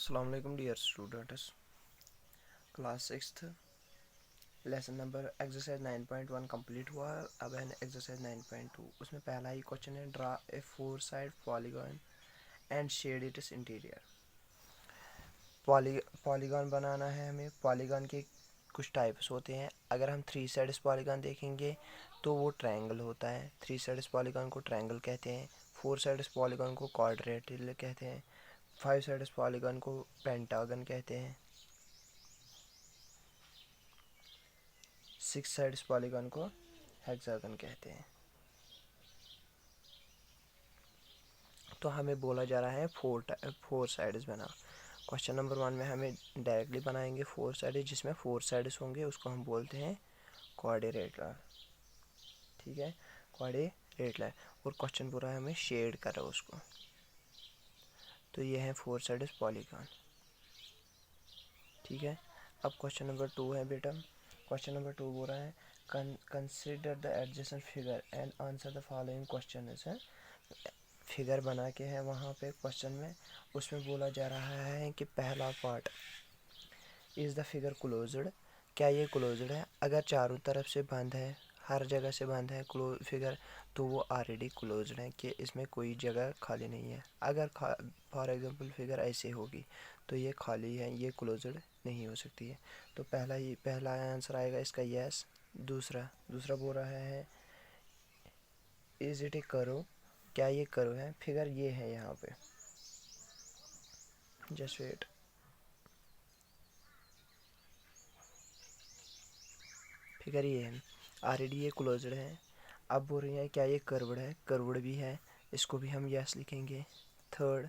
अस्सलाम वालेकुम dear students. Class sixth lesson number exercise 9.1 complete हुआ। अब है एक्सरसाइज 9.2। उसमें पहला ही क्वेश्चन है, draw a four side polygon and shade its interior. Polygon बनाना है हमें। पॉलीगॉन के कुछ टाइप्स होते हैं। अगर हम थ्री साइड्स पॉलीगॉन देखेंगे तो वो ट्रायंगल होता है। थ्री साइड्स पॉलीगॉन को ट्रायंगल कहते हैं। फोर साइड्स पॉलीगॉन को क्वाड्रेटिल कहते हैं। फाइव साइड्स पॉलीगॉन को पेंटागन कहते हैं। सिक्स साइड्स पॉलीगॉन को हेक्सागन कहते हैं। तो हमें बोला जा रहा है फोर साइड्स बना। क्वेश्चन नंबर 1 में हमें डायरेक्टली बनाएंगे फोर साइड्स, जिसमें फोर साइड्स होंगे उसको हम बोलते हैं क्वाड्रिलेटरल। ठीक है, क्वाड्रिलेटरल। और क्वेश्चन पूरा हमें शेड करो उसको। तो ये है फोर साइड्स पॉलीगॉन। ठीक है, अब क्वेश्चन नंबर 2 है बेटा। क्वेश्चन नंबर 2 बोल रहा है, consider the adjacent figure and answer the following question. Figure बना के है वहाँ पे क्वेश्चन में। उसमें बोला जा रहा है कि पहला part, is the figure closed. क्या ये क्लोज्ड है? अगर चारों तरफ से बंद है, हर जगह से बंद है फिगर, तो वो ऑलरेडी क्लोज्ड है, कि इसमें कोई जगह खाली नहीं है। अगर फॉर एग्जांपल फिगर ऐसे होगी तो ये खाली है, ये क्लोज्ड नहीं हो सकती है। तो पहला आंसर आएगा इसका यस। दूसरा बोल रहा है, इज इट ए कर्व। क्या ये कर्व है? फिगर ये है यहाँ पे, जस्ट वेट। फिगर ये है, ऑलरेडी ये क्लोज्ड है। अब बोल रही है क्या ये कर्व्ड है? कर्व्ड भी है, इसको भी हम यस लिखेंगे। Third,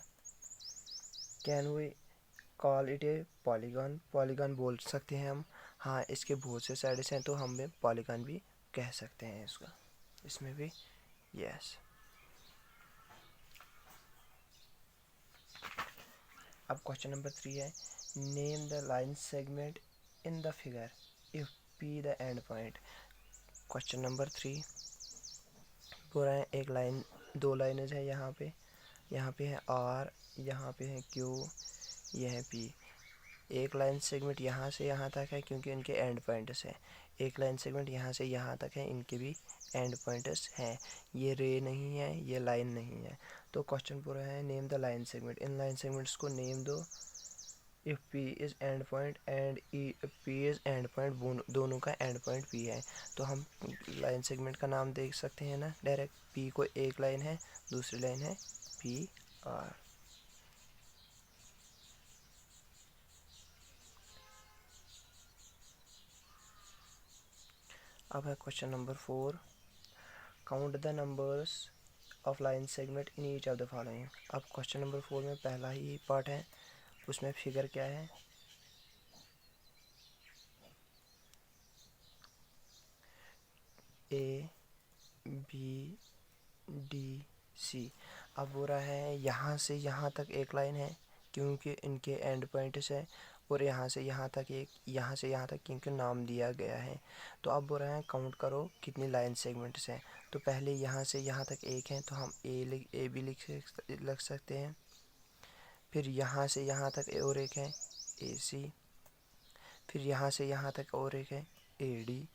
can we call it a polygon. Polygon बोल सकते हैं हम। हाँ, इसके बहुत से साइड्स हैं तो हम पॉलीगॉन भी कह सकते हैं इसका। इसमें भी यस। अब क्वेश्चन नंबर 3 है, name the line segment in the figure if P the end point. Question number 3 बोल रहे हैं, एक लाइन, दो लाइनेज है यहाँ पे है आर, यहाँ पे है क्यू, ये है पी। एक लाइन सेगमेंट यहाँ से यहाँ तक है क्योंकि इनके एंड पॉइंट्स हैं। एक लाइन सेगमेंट यहाँ से यहाँ तक है, इनके भी एंड पॉइंट्स हैं। ये रे नहीं है, ये लाइन नहीं है। तो क्वेश्चन पूरा है, name the line segment. In line segments को नेम दो। If P is and point and P is and point, दोनों का एंड पॉइंट पी है, तो हम लाइन सेगमेंट का नाम देख सकते हैं ना डायरेक्ट। पी को एक लाइन है, दूसरी लाइन है पी आर। अब है question number 4, count the numbers of line segment in each of the following. अब क्वेश्चन नंबर 4 में पहला ही पार्ट है, उसमें फिगर क्या है, ए बी डी सी। अब हो रहा है यहाँ से यहाँ तक एक लाइन है क्योंकि इनके एंड पॉइंट्स है, और यहाँ से यहाँ तक एक, यहाँ से यहाँ तक क्योंकि नाम दिया गया है। तो अब बोल रहे हैं काउंट करो कितनी लाइन सेगमेंट्स हैं। तो पहले यहाँ से यहाँ तक एक है तो हम ए भी लिख सकते हैं। फिर यहाँ से यहाँ तक और एक है ए सी। फिर यहाँ से यहाँ तक और एक है ए डी,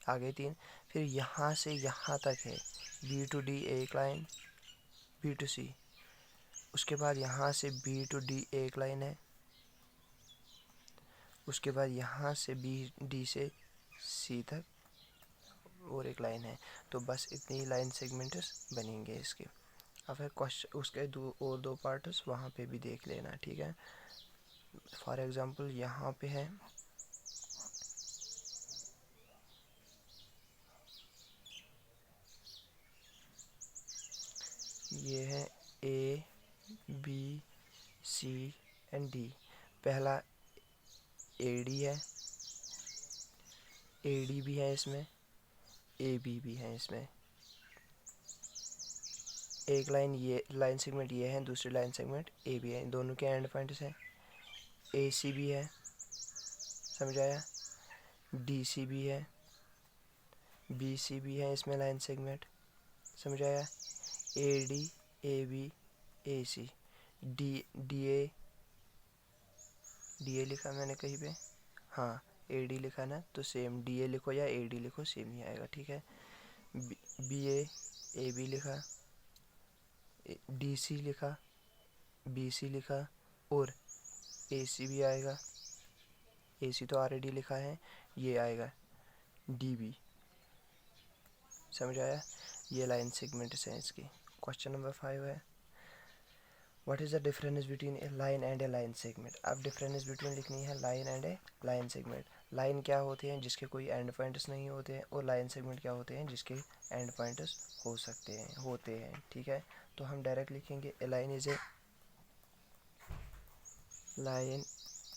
आगे 3। फिर यहाँ से यहाँ तक है बी टू डी एक लाइन, बी टू सी। उसके बाद यहाँ से बी टू डी एक लाइन है। उसके बाद यहाँ से बी डी से सी तक और एक लाइन है। तो बस इतनी लाइन सेगमेंट्स बनेंगे इसके। अब है क्वेश्चन, उसके दो पार्ट्स वहाँ पे भी देख लेना, ठीक है। फॉर एग्जांपल यहाँ पे है, ये है A B C and D. पहला ए डी है, ए डी भी है इसमें, ए बी भी है इसमें। एक लाइन ये लाइन सेगमेंट ये है, दूसरी लाइन सेगमेंट ए बी है, दोनों के एंड पॉइंट्स हैं। ए सी भी है, समझ आया। डी सी भी है, बी सी भी है इसमें लाइन सेगमेंट, समझ आया। A D, A B, A C, D D A, DA लिखा मैंने कहीं पे, हाँ AD लिखा ना, तो सेम DA लिखो या AD लिखो, सेम ही आएगा, ठीक है। BA AB लिखा, DC लिखा, BC लिखा, और AC भी आएगा। AC तो ऑलरेडी लिखा है, ये आएगा DB। समझ आया? ये लाइन सेगमेंट्स हैं इसकी। क्वेश्चन नंबर 5 है, what is the difference between A line and A line segment. अब डिफरेंस बिटवीन लिखनी है line and A line segment. Line क्या होते हैं, जिसके कोई एंड पॉइंट्स नहीं होते हैं, और लाइन सेगमेंट क्या होते हैं, जिसके एंड पॉइंट्स हो सकते हैं, होते हैं, ठीक है। तो हम डायरेक्ट लिखेंगे a line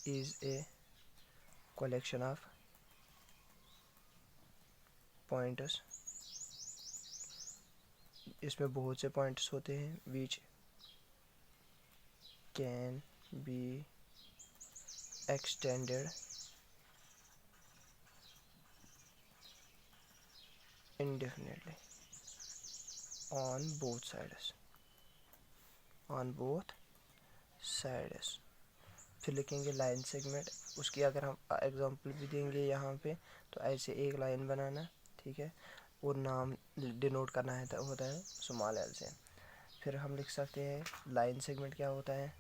is a collection of pointers, इसमें बहुत से पॉइंट्स होते हैं, which can be extended indefinitely on both sides, on both sides। फिर लिखेंगे लाइन सेगमेंट, उसकी अगर हम एग्जांपल भी देंगे यहाँ पे, तो ऐसे एक लाइन बनाना, ठीक है, और नाम डिनोट करना है होता है स्मॉल एल से। फिर हम लिख सकते हैं लाइन सेगमेंट क्या होता है,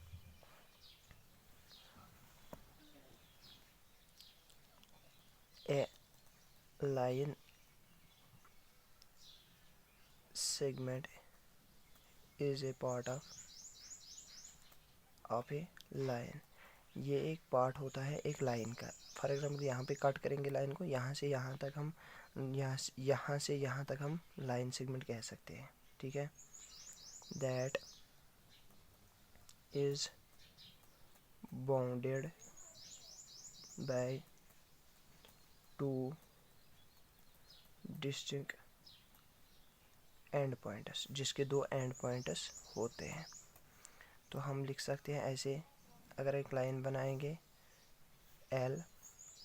a line segment is a part of a line. ये एक पार्ट होता है एक लाइन का। फॉर एग्जाम्पल यहाँ पे कट करेंगे लाइन को, यहाँ से यहाँ तक हम यहाँ से यहाँ तक हम लाइन सेगमेंट कह सकते हैं, ठीक है। That is bounded by two distinct and points, जिसके दो एंड पॉइंट्स होते हैं। तो हम लिख सकते हैं ऐसे, अगर एक लाइन बनाएंगे L,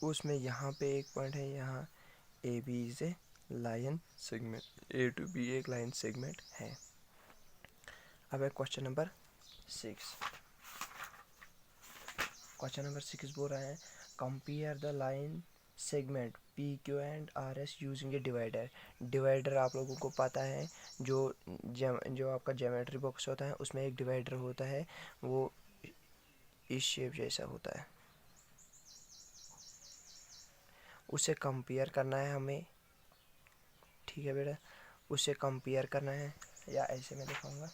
उसमें यहाँ पे एक पॉइंट है, यहाँ AB is a line segment, A to B एक लाइन सेगमेंट है। अब है क्वेश्चन नंबर 6। क्वेश्चन नंबर 6 बोल रहा है, compare the line segment PQ and RS using A divider. Divider आप लोगों को पता है, जो आपका ज्योमेट्री बॉक्स होता है उसमें एक डिवाइडर होता है, वो इस शेप जैसा होता है। उसे कंपेयर करना है हमें, ठीक है बेटा, उसे कंपेयर करना है, या ऐसे मैं दिखाऊंगा,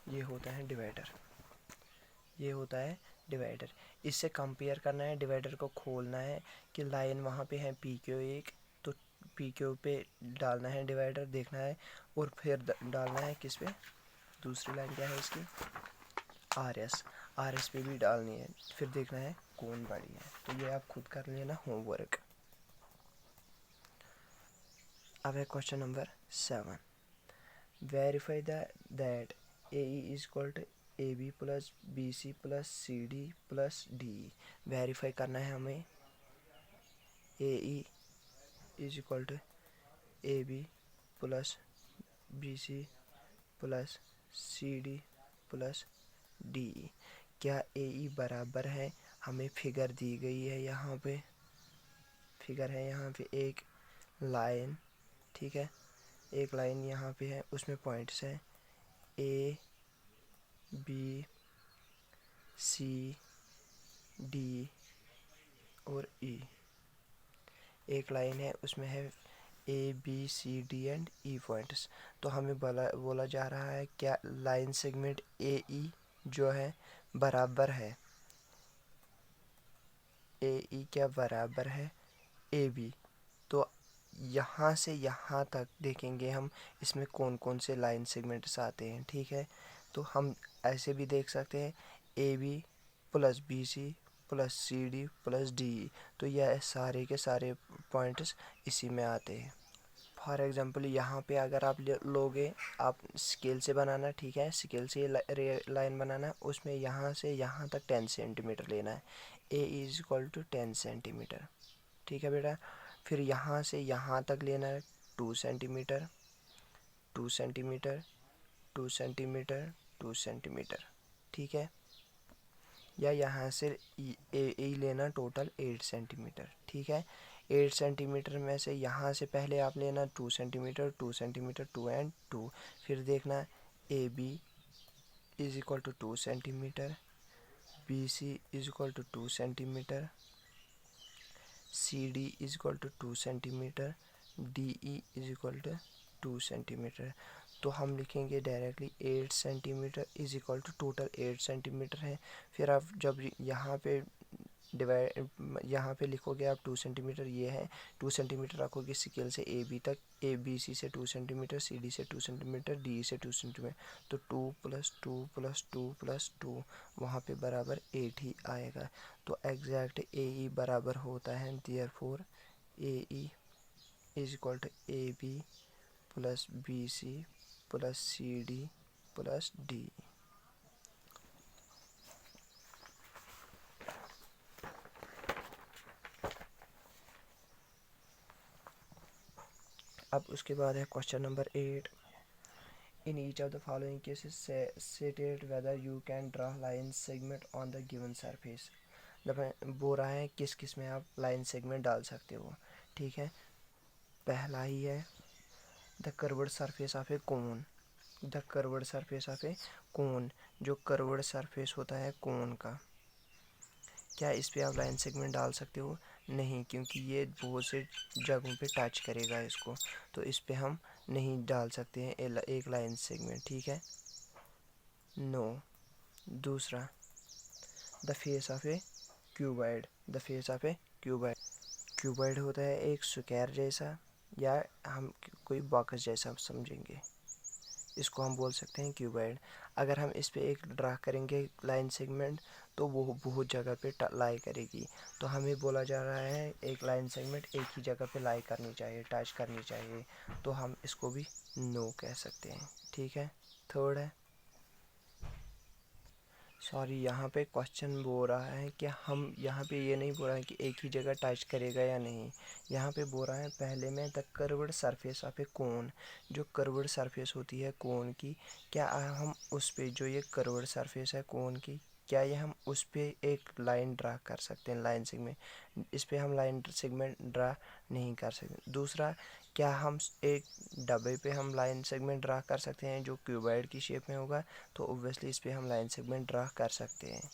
ये होता है डिवाइडर, ये होता है डिवाइडर। इससे कंपेयर करना है, डिवाइडर को खोलना है कि लाइन वहाँ पे है PQ एक, तो PQ पे डालना है डिवाइडर, देखना है, और फिर डालना है किस पे, दूसरी लाइन क्या है इसकी RS पे भी डालनी है, फिर देखना है कौन बड़ी है। तो ये आप खुद कर लेना होमवर्क। अब है question number 7, verify that AE is equal to AB plus BC plus CD plus DE। Verify करना है हमें AE is equal to AB plus BC plus CD plus DE। क्या AE बराबर है, हमें फिगर दी गई है, यहाँ पे फिगर है, यहाँ पे एक लाइन, ठीक है, एक लाइन यहाँ पे है, उसमें पॉइंट्स हैं A B C D और E। एक लाइन है, उसमें है A B C D and E points. तो हमें बोला जा रहा है क्या लाइन सेगमेंट AE जो है बराबर है, AE क्या बराबर है AB। तो यहाँ से यहाँ तक देखेंगे हम, इसमें कौन कौन से लाइन सेगमेंट्स आते हैं, ठीक है। तो हम ऐसे भी देख सकते हैं AB plus BC plus CD plus DE, तो यह सारे के सारे पॉइंट्स इसी में आते हैं। फॉर एग्जांपल यहाँ पे अगर आप लोगे, आप स्केल से बनाना, ठीक है, स्केल से लाइन बनाना, उसमें यहाँ से यहाँ तक 10 सेंटीमीटर लेना है, A is equal to 10 centimetre, ठीक है बेटा। फिर यहाँ से यहाँ तक लेना है 2 सेंटीमीटर 2 सेंटीमीटर 2 सेंटीमीटर 2 सेंटीमीटर, ठीक है। या यहाँ से ए लेना टोटल 8 सेंटीमीटर, ठीक है। 8 सेंटीमीटर में से यहाँ से पहले आप लेना 2 सेंटीमीटर, 2 सेंटीमीटर, 2 एंड 2, फिर देखना A B is equal to 2 centimetre, B C is equal to 2 centimetre, C D is equal to 2 centimetre, D E is equal to 2 centimetre. तो हम लिखेंगे directly 8 centimetre is equal to total 8 centimetre है। फिर आप जब यहाँ पे यहाँ पे लिखोगे आप 2 सेंटीमीटर, ये है 2 सेंटीमीटर रखोगे स्केल से ए बी तक, ए बी सी से 2 सेंटीमीटर, सी डी से 2 सेंटीमीटर, डी से 2 सेंटीमीटर, तो 2 + 2 + 2 + 2 वहाँ पे बराबर 8 ही आएगा। तो एग्जैक्ट ए ई बराबर होता है therefore A E is equal to A B + B C + C D + D. अब उसके बाद है question number 8। In each of the following cases state whether you can draw line segment on the given surface. बोल रहा है किस किस में आप लाइन सेगमेंट डाल सकते हो, ठीक है। पहला ही है the curved surface of a cone, the curved surface of a cone, जो कर्व्ड सरफेस होता है कोन का, क्या इस पे आप लाइन सेगमेंट डाल सकते हो? नहीं, क्योंकि ये बहुत से जगहों पे टच करेगा इसको, तो इस पे हम नहीं डाल सकते हैं एक लाइन सेगमेंट, ठीक है, नो। दूसरा the face of A cuboid, the face of A cuboid, cuboid होता है एक स्क्वायर जैसा या हम कोई बॉक्स जैसा समझेंगे, इसको हम बोल सकते हैं क्यूबॉइड। अगर हम इस पे एक ड्रा करेंगे लाइन सेगमेंट तो वो बहुत जगह पे लाई करेगी, तो हमें बोला जा रहा है एक लाइन सेगमेंट एक ही जगह पे लाई करनी चाहिए, टच करनी चाहिए, तो हम इसको भी नो कह सकते हैं, ठीक है। थर्ड है, सॉरी यहाँ पे क्वेश्चन बोल रहा है कि हम यहाँ पे ये नहीं बोल रहा है कि एक ही जगह टच करेगा या नहीं, यहाँ पे बोल रहा है पहले में the curved surface of a cone, जो कर्व्ड सरफेस होती है कोन की, क्या हम उस पे जो ये कर्व्ड सरफेस है कोन की, क्या ये हम उस पे एक लाइन ड्रा कर सकते हैं लाइन सेगमेंट, इस पे हम लाइन सेगमेंट ड्रा नहीं कर सकते। दूसरा, क्या हम एक डब्बे पे हम लाइन सेगमेंट ड्रा कर सकते हैं जो क्यूबॉइड की शेप में होगा, तो ऑब्वियसली इस पे हम लाइन सेगमेंट ड्रा कर सकते हैं।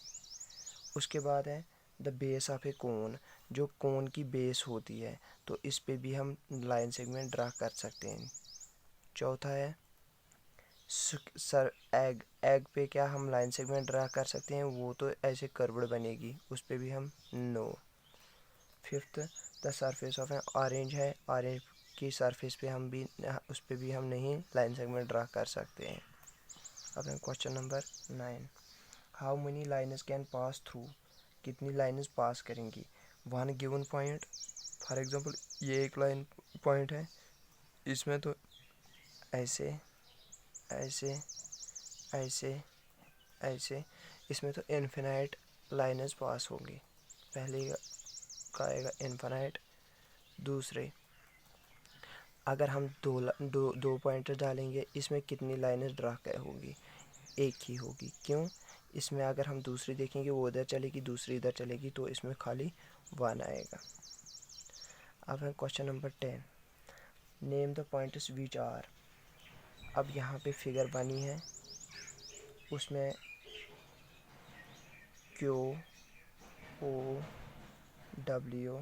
उसके बाद है the base of a cone, जो कोन की बेस होती है, तो इस पे भी हम लाइन सेगमेंट ड्रा कर सकते हैं। चौथा है एग पे क्या हम लाइन सेगमेंट ड्रा कर सकते हैं, वो तो ऐसे कर्व्ड बनेगी, उस पे भी हम no. Fifth the surface of a orange है, ऑरेंज की सरफेस पे हम भी उस पे भी हम नहीं लाइन सेगमेंट ड्रा कर सकते हैं। अब है question number 9, how many lines can pass through, कितनी लाइन्स पास करेंगी one given point. For example ये एक लाइन पॉइंट है, इसमें तो ऐसे ऐसे ऐसे ऐसे, इसमें तो इन्फिनाइट लाइन्स पास होंगी। पहले का आएगा इन्फिनाइट। दूसरे, अगर हम दो पॉइंटर डालेंगे, इसमें कितनी लाइनें ड्रा होगी, एक ही होगी। क्यों? इसमें अगर हम दूसरी देखेंगे वो इधर चलेगी, दूसरी इधर चलेगी, तो इसमें खाली 1 आएगा। अब है question number 10, name the points which are. अब यहाँ पे फिगर बनी है, उसमें Q O W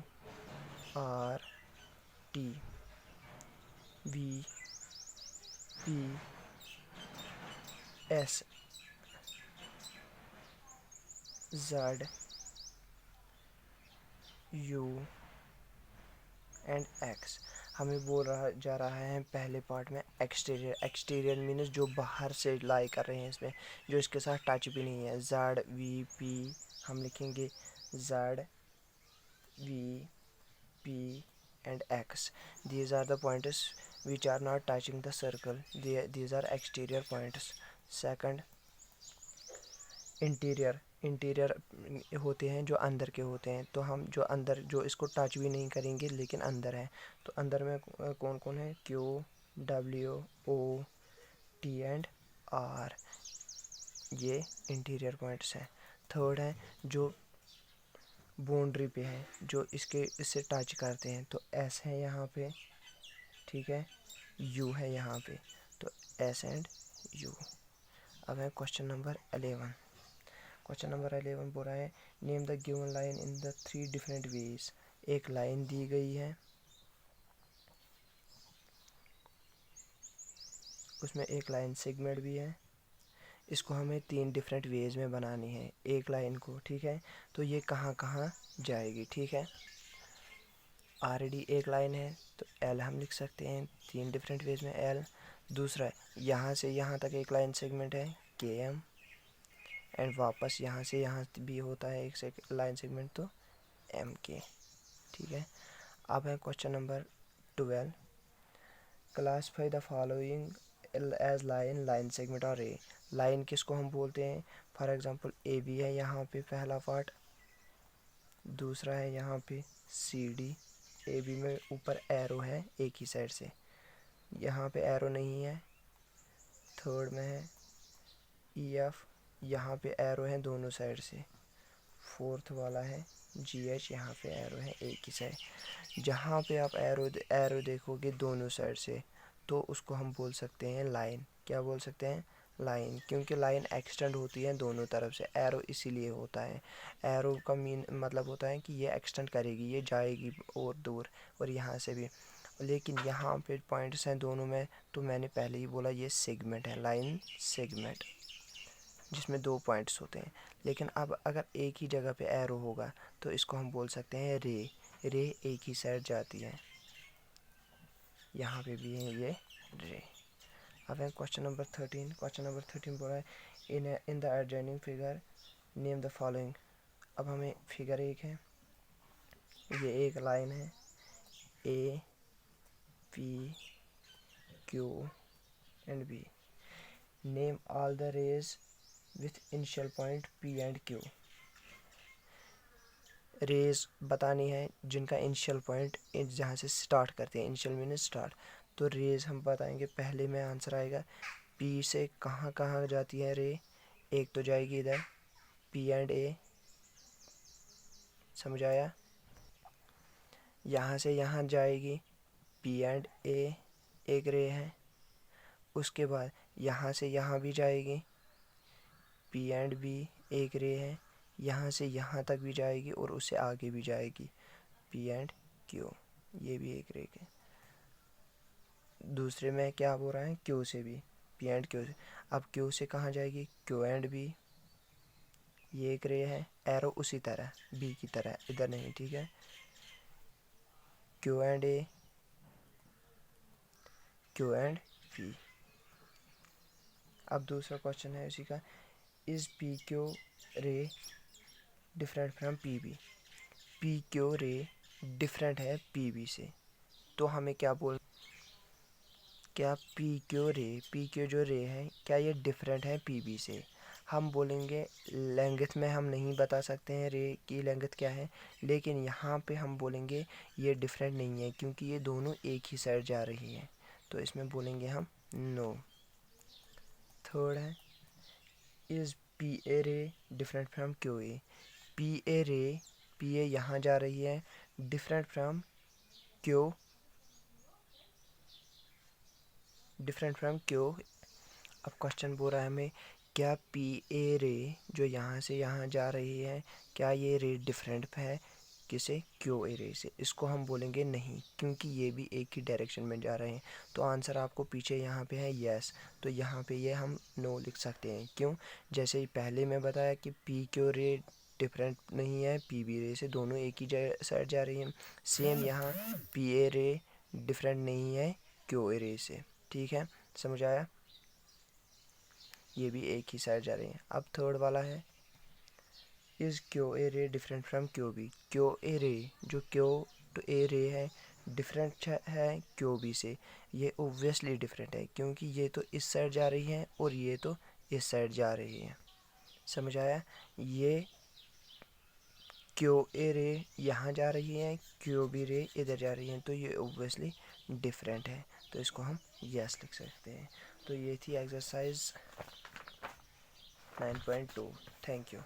R T V P S Z U and X। हमें बोल रहा जा रहा है पहले पार्ट में एक्सटीरियर, एक्सटीरियर मीन्स जो बाहर से लाई कर रहे हैं, इसमें जो इसके साथ टच भी नहीं है। Z V P हम लिखेंगे Z V P and X, these are the points which are not touching the circle, these are exterior points. Second, interior, interior होते हैं जो अंदर के होते हैं, तो हम जो अंदर जो इसको टच भी नहीं करेंगे लेकिन अंदर है, तो अंदर में कौन कौन है, Q W O T and R, ये इंटीरियर पॉइंट्स हैं। थर्ड है जो बाउंड्री पे है, जो इससे टच करते हैं, तो एस है यहाँ पे, ठीक है, यू है यहाँ पे, तो एस एंड यू। अब है क्वेश्चन नंबर 11। क्वेश्चन नंबर 11 बोल रहा है name the given line in the 3 different ways. एक लाइन दी गई है, उसमें एक लाइन सेगमेंट भी है, इसको हमें 3 डिफरेंट वेज में बनानी है एक लाइन को, ठीक है। तो ये कहाँ कहाँ जाएगी, ठीक है। ऑलरेडी एक लाइन है तो एल हम लिख सकते हैं 3 डिफरेंट वेज में एल। दूसरा यहाँ से यहाँ तक एक लाइन सेगमेंट है के एम, एंड वापस यहाँ से यहाँ भी होता है एक लाइन सेगमेंट, तो एम के, ठीक है। अब है question number 12। Classify the following as line, line segment और रे। लाइन किसको हम बोलते हैं, फॉर एग्जांपल ए बी है यहाँ पे पहला पार्ट, दूसरा है यहाँ पे सी डी। ए बी में ऊपर एरो है एक ही साइड से, यहाँ पे एरो नहीं है। थर्ड में है ई एफ, यहाँ पे एरो है दोनों साइड से। फोर्थ वाला है जी एच, यहाँ पे एरो है एक ही साइड। जहाँ पे आप एरो देखोगे दोनों साइड से, तो उसको हम बोल सकते हैं लाइन। क्या बोल सकते हैं, लाइन, क्योंकि लाइन एक्सटेंड होती है दोनों तरफ से। एरो इसीलिए होता है, एरो का मतलब होता है कि ये एक्सटेंड करेगी, ये जाएगी और दूर, और यहाँ से भी। लेकिन यहाँ पे पॉइंट्स हैं दोनों में, तो मैंने पहले ही बोला ये सेगमेंट है, लाइन सेगमेंट, जिसमें 2 पॉइंट्स होते हैं। लेकिन अब अगर एक ही जगह पे एरो होगा तो इसको हम बोल सकते हैं रे। रे एक ही साइड जाती है, यहाँ पे भी है ये रे। अब है क्वेश्चन नंबर 13। क्वेश्चन नंबर 13 बोला है in the adjoining figure name the following. अब हमें फिगर 1 है, ये एक लाइन है A P Q and B. Name all the rays with initial point P and Q. Rays बतानी है जिनका इनिशियल पॉइंट जहाँ से स्टार्ट करते हैं, इनिशियल मीन्स स्टार्ट। तो रेज हम बताएंगे, पहले में आंसर आएगा पी से कहाँ कहाँ जाती है रे। एक तो जाएगी इधर पी एंड ए, समझ आया। यहाँ से यहाँ जाएगी पी एंड ए, एक रे है। उसके बाद यहाँ से यहाँ भी जाएगी पी एंड बी, एक रे है। यहाँ से यहाँ तक भी जाएगी और उससे आगे भी जाएगी पी एंड क्यू, ये भी एक रे है। दूसरे में क्या हो रहा है, क्यू से भी, पी एंड क्यू से। अब क्यू से कहाँ जाएगी, क्यू एंड बी, ये एक रे है। एरो उसी तरह बी की तरह, इधर नहीं, ठीक है। Q and A, Q and P. अब दूसरा क्वेश्चन है उसी का, is P Q ray different from P B. P Q ray different है पी बी से, तो हमें क्या क्या पी क्यू जो रे है, क्या ये डिफरेंट है पी बी से। हम बोलेंगे लेंथ में हम नहीं बता सकते हैं रे की लेंथ क्या है, लेकिन यहाँ पे हम बोलेंगे ये डिफरेंट नहीं है, क्योंकि ये दोनों एक ही साइड जा रही है, तो इसमें बोलेंगे हम नो। थर्ड है is P A ray different from Q A. P A यहाँ जा रही है, different from Q, different from Q. अब क्वेश्चन बोल रहा है हमें क्या पी ए रे जो यहाँ से यहाँ जा रही है, क्या ये रे डिफरेंट है किसे, क्यू ए रे से। इसको हम बोलेंगे नहीं, क्योंकि ये भी एक ही डायरेक्शन में जा रहे हैं। तो आंसर आपको पीछे यहाँ पे है यस, तो यहाँ पे ये हम नो लिख सकते हैं। क्यों, जैसे ही पहले मैं बताया कि पी क्यू रे डिफरेंट नहीं है पी बी रे से, दोनों एक ही साइड जा रही हैं। सेम यहाँ पी ए रे डिफरेंट नहीं है क्यू ए रे से, ठीक है, समझ आया। ये भी एक ही साइड जा रही हैं। अब थर्ड वाला है is Q A ray different from Q B. Q A ray जो क्यू टू ए रे है डिफरेंट है क्यू बी से। ये ओब्वियसली डिफरेंट है, क्योंकि ये तो इस साइड जा रही है और ये तो इस साइड जा रही है, समझ आया। ये क्यू ए रे यहाँ जा रही है, क्यू बी रे इधर जा रही है, तो ये ओब्वियसली डिफरेंट है, तो इसको हम यस लिख सकते हैं। तो ये थी एक्सरसाइज 9.2। Thank you.